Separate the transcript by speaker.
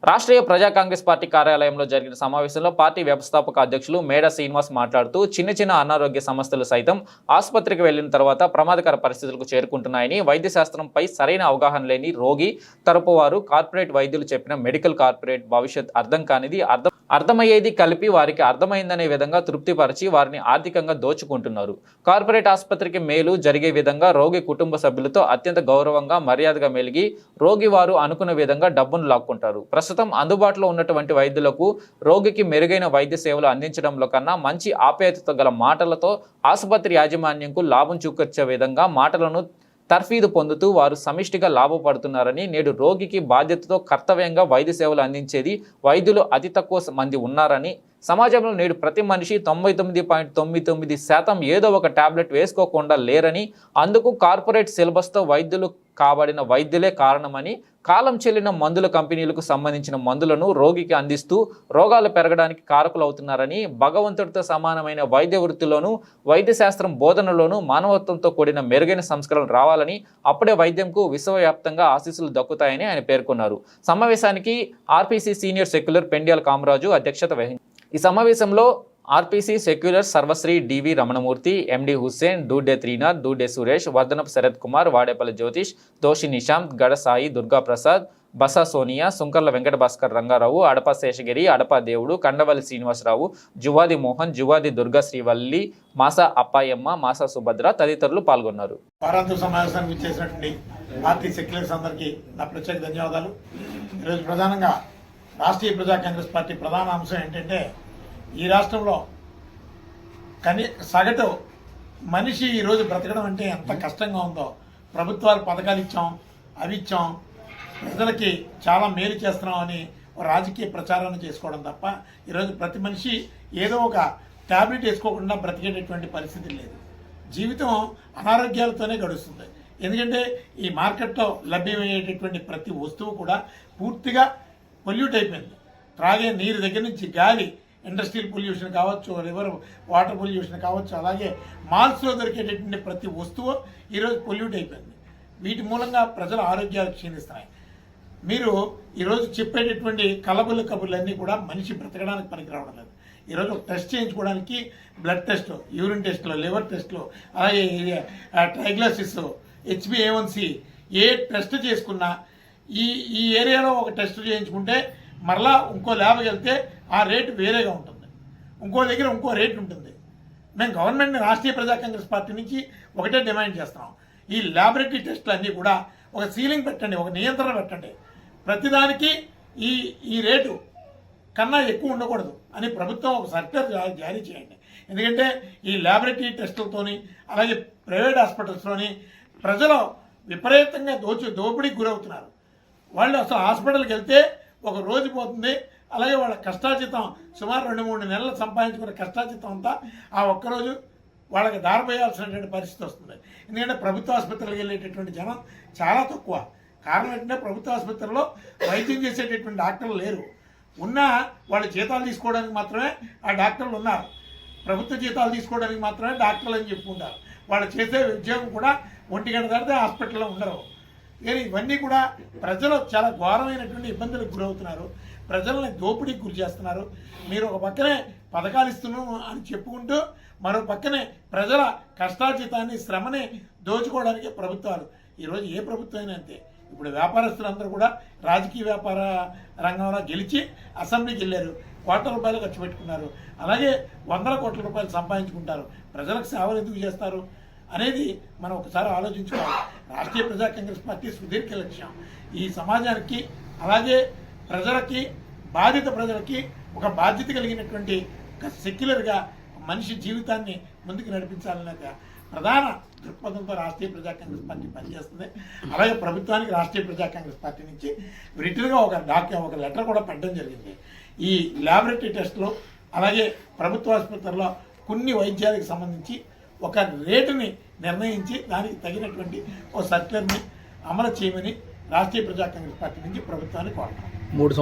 Speaker 1: రాష్ట్రీయ ప్రజా కాంగ్రెస్ పార్టీ కార్యాలయంలో జరిగిన సమావేశంలో పార్టీ వ్యవస్థాపక అధ్యక్షులు మేడ శ్రీనివాస్ మాట్లాడుతూ చిన్న అనారోగ్య సమస్యలు సైతం ఆసుపత్రికి వెళ్లిన తర్వాత ప్రమాదకర పరిస్థితులకు చేరుకుంటున్నాయని, వైద్య శాస్త్రంపై సరైన అవగాహన లేని రోగి తరపు వారు కార్పొరేట్ వైద్యులు చెప్పిన మెడికల్ కార్పొరేట్ భవిష్యత్ అర్థం కానిది అర్థమయ్యేది కలిపి వారికి అర్థమైందనే విధంగా తృప్తిపరిచి వారిని ఆర్థికంగా దోచుకుంటున్నారు. కార్పొరేట్ ఆసుపత్రికి మేలు జరిగే విధంగా రోగి కుటుంబ సభ్యులతో అత్యంత గౌరవంగా మర్యాదగా మెలిగి రోగి వారు అనుకున్న విధంగా డబ్బును లాక్కుంటారు. ప్రస్తుతం అందుబాటులో ఉన్నటువంటి వైద్యులకు రోగికి మెరుగైన వైద్య సేవలు అందించడంలో కన్నా మంచి ఆప్యాయతతో గల మాటలతో ఆసుపత్రి యాజమాన్యంకు లాభం చూకొచ్చే విధంగా మాటలను తర్ఫీదు పొందుతూ వారు సమిష్టిగా లాభపడుతున్నారని, నేడు రోగికి బాధ్యతతో కర్తవ్యంగా వైద్య సేవలు అందించేది వైద్యులు అతి తక్కువ మంది ఉన్నారని, సమాజంలో నేడు ప్రతి మనిషి 99.99% ఏదో ఒక టాబ్లెట్ వేసుకోకుండా లేరని, అందుకు కార్పొరేట్ సిలబస్తో వైద్యులు కాబడిన వైద్యులే కారణమని, కాలం చెల్లిన మందుల కంపెనీలకు సంబంధించిన మందులను రోగికి అందిస్తూ రోగాలు పెరగడానికి కారకులవుతున్నారని, భగవంతుడితో సమానమైన వైద్య వృత్తిలోనూ వైద్య శాస్త్రం బోధనలోనూ మానవత్వంతో కూడిన మెరుగైన సంస్కరణలు రావాలని, అప్పుడే వైద్యంకు విశ్వవ్యాప్తంగా ఆశీస్సులు దక్కుతాయని ఆయన పేర్కొన్నారు. సమావేశానికి RPC senior secular Pendyala Kamaraju అధ్యక్షత వహించారు. ఈ సమావేశంలో ఆర్పీసీ సెక్యులర్ సర్వశ్రీ డివి రమణమూర్తి, ఎండి హుస్సేన్, డూడే త్రీనాథ్, డూడే సురేష్, వర్ధనపు శరత్ కుమార్, వాడేపల్లి జ్యోతిష్, దోషి నిశాంత్, గడసాయి దుర్గాప్రసాద్, బసా సోనియా, సుంకర్ల వెంకట భాస్కర్ రంగారావు, అడప శేషగిరి, అడప దేవుడు, కండవల్లి శ్రీనివాసరావు, జువాది మోహన్, జువాది దుర్గా శ్రీవల్లి, మాసా అప్పాయమ్మ, మాసా సుభద్ర తదితరులు పాల్గొన్నారు.
Speaker 2: వారాంతర సమావేశానికి ఇచ్చేసినటువంటి పార్టీ సెక్యులర్స్ అందరికీ నా ప్రత్యేక ధన్యవాదాలు. ఈరోజు ప్రధానంగా రాష్ట్రీయ ప్రజా కాంగ్రెస్ పార్టీ ప్రధాన అంశం ఏంటంటే, ఈ రాష్ట్రంలో సగటు మనిషి ఈరోజు బ్రతకడం అంటే ఎంత కష్టంగా ఉందో, ప్రభుత్వాలు పథకాలు ఇచ్చాం, అవి ఇచ్చాం, ప్రజలకి చాలా మేలు చేస్తున్నామని రాజకీయ ప్రచారాన్ని చేసుకోవడం తప్ప ఈరోజు ప్రతి మనిషి ఏదో ఒక ట్యాబ్లెట్ వేసుకోకుండా బ్రతికేటటువంటి పరిస్థితి లేదు. జీవితం అనారోగ్యాలతోనే గడుస్తుంది. ఎందుకంటే ఈ మార్కెట్లో లభ్యమయ్యేటటువంటి ప్రతి వస్తువు కూడా పూర్తిగా పొల్యూట్ అయిపోయింది. త్రాగే నీరు దగ్గర నుంచి గాలి, ఇండస్ట్రియల్ పొల్యూషన్ కావచ్చు, రివర్ వాటర్ పొల్యూషన్ కావచ్చు, అలాగే మాల్స్లో దొరికేటటువంటి ప్రతి వస్తువు ఈరోజు పొల్యూట్ అయిపోయింది. వీటి మూలంగా ప్రజల ఆరోగ్యాలు క్షీణిస్తున్నాయి. మీరు ఈరోజు చెప్పేటటువంటి కబుర్లన్నీ కూడా మనిషి బ్రతకడానికి పనికి రావడం లేదు. ఈరోజు టెస్ట్ చేయించుకోవడానికి బ్లడ్ టెస్ట్, యూరిన్ టెస్ట్లు, లివర్ టెస్ట్లు, అలాగే ట్రైగ్లాసిస్, HbA1c ఏ టెస్ట్ చేసుకున్నా ఈ ఏరియాలో ఒక టెస్ట్ చేయించుకుంటే మరలా ఇంకో ల్యాబ్కి వెళ్తే ఆ రేటు వేరేగా ఉంటుంది, ఇంకో దగ్గర ఇంకో రేటు ఉంటుంది. మేము గవర్నమెంట్ని రాష్ట్రీయ ప్రజా కాంగ్రెస్ పార్టీ నుంచి ఒకటే డిమాండ్ చేస్తున్నాం, ఈ ల్యాబొరేటరీ టెస్టులు అన్నీ కూడా ఒక సీలింగ్ పెట్టండి, ఒక నియంత్రణ పెట్టండి. ప్రతిదానికి ఈ రేటు కన్నా ఎక్కువ ఉండకూడదు అని ప్రభుత్వం ఒక సర్క్యులర్ జారీ చేయండి. ఎందుకంటే ఈ ల్యాబొరేటరీ టెస్టులతోని, అలాగే ప్రైవేట్ హాస్పిటల్స్లోని ప్రజలు విపరీతంగా దోపిడీకి గురవుతున్నారు. వాళ్ళు అసలు హాస్పిటల్కి వెళ్తే ఒక రోజు పోతుంది, అలాగే వాళ్ళ కష్టాజితం సుమారు 2-3 నెలలు సంపాదించుకునే కష్టాజితం అంతా ఆ ఒక్కరోజు వాళ్ళకి దారిపోయాల్సినటువంటి పరిస్థితి వస్తుంది. ఎందుకంటే ప్రభుత్వ ఆసుపత్రులకు వెళ్ళేటటువంటి జనం చాలా తక్కువ. కారణం ఏంటంటే ప్రభుత్వ ఆసుపత్రుల్లో వైద్యం చేసేటటువంటి డాక్టర్లు లేరు. ఉన్నా వాళ్ళు జీతాలు తీసుకోవడానికి మాత్రమే ఆ డాక్టర్లు ఉన్నారు. ప్రభుత్వ జీతాలు తీసుకోవడానికి మాత్రమే డాక్టర్లు అని చెప్పుకుంటారు. వాళ్ళు చేసే ఉద్యోగం కూడా 1 గంట దాటితే హాస్పిటల్లో ఉండరు. కానీ ఇవన్నీ కూడా ప్రజలు చాలా ఘోరమైనటువంటి ఇబ్బందులకు గురవుతున్నారు. ప్రజల్ని దోపిడీకి గురి చేస్తున్నారు. మీరు ఒక పక్కనే పథకాలు ఇస్తున్నాం అని చెప్పుకుంటూ మరో పక్కనే ప్రజల కష్టార్జితాన్ని, శ్రమని దోచుకోవడానికి ప్రభుత్వాలు. ఈరోజు ఏ ప్రభుత్వం అయినా అంతే. ఇప్పుడు వ్యాపారస్తులందరూ కూడా రాజకీయ వ్యాపార రంగంలో గెలిచి అసెంబ్లీకి వెళ్ళారు, కోట్ల రూపాయలు ఖర్చు పెట్టుకున్నారు, అలాగే 100 కోట్ల రూపాయలు సంపాదించుకుంటారు. ప్రజలకు సేవలు ఎందుకు చేస్తారు అనేది మనం ఒకసారి ఆలోచించుకోవాలి. రాష్ట్రీయ ప్రజా కాంగ్రెస్ పార్టీ సుదీర్ఘ లక్ష్యం ఈ సమాజానికి, అలాగే ప్రజలకి, బాధిత ప్రజలకి ఒక బాధ్యత కలిగినటువంటి ఒక సెక్యులర్గా మనిషి జీవితాన్ని ముందుకు నడిపించాలనే ప్రధాన దృక్పథంతో రాష్ట్రీయ ప్రజా కాంగ్రెస్ పార్టీ పనిచేస్తుంది. అలాగే ప్రభుత్వానికి రాష్ట్రీయ ప్రజా కాంగ్రెస్ పార్టీ నుంచి రిటర్న్గా ఒక లెటర్ కూడా పెట్టడం జరిగింది. ఈ ల్యాబొరేటరీ టెస్టులు, అలాగే ప్రభుత్వ ఆసుపత్రుల్లో కొన్ని వైద్యాలకు సంబంధించి ఒక రేటుని నిర్ణయించి దానికి తగినటువంటి ఒక సర్క్యులర్ని అమలు చేయమని రాష్ట్రీయ ప్రజా కాంగ్రెస్ పార్టీ నుంచి ప్రభుత్వాన్ని కోరుతాం.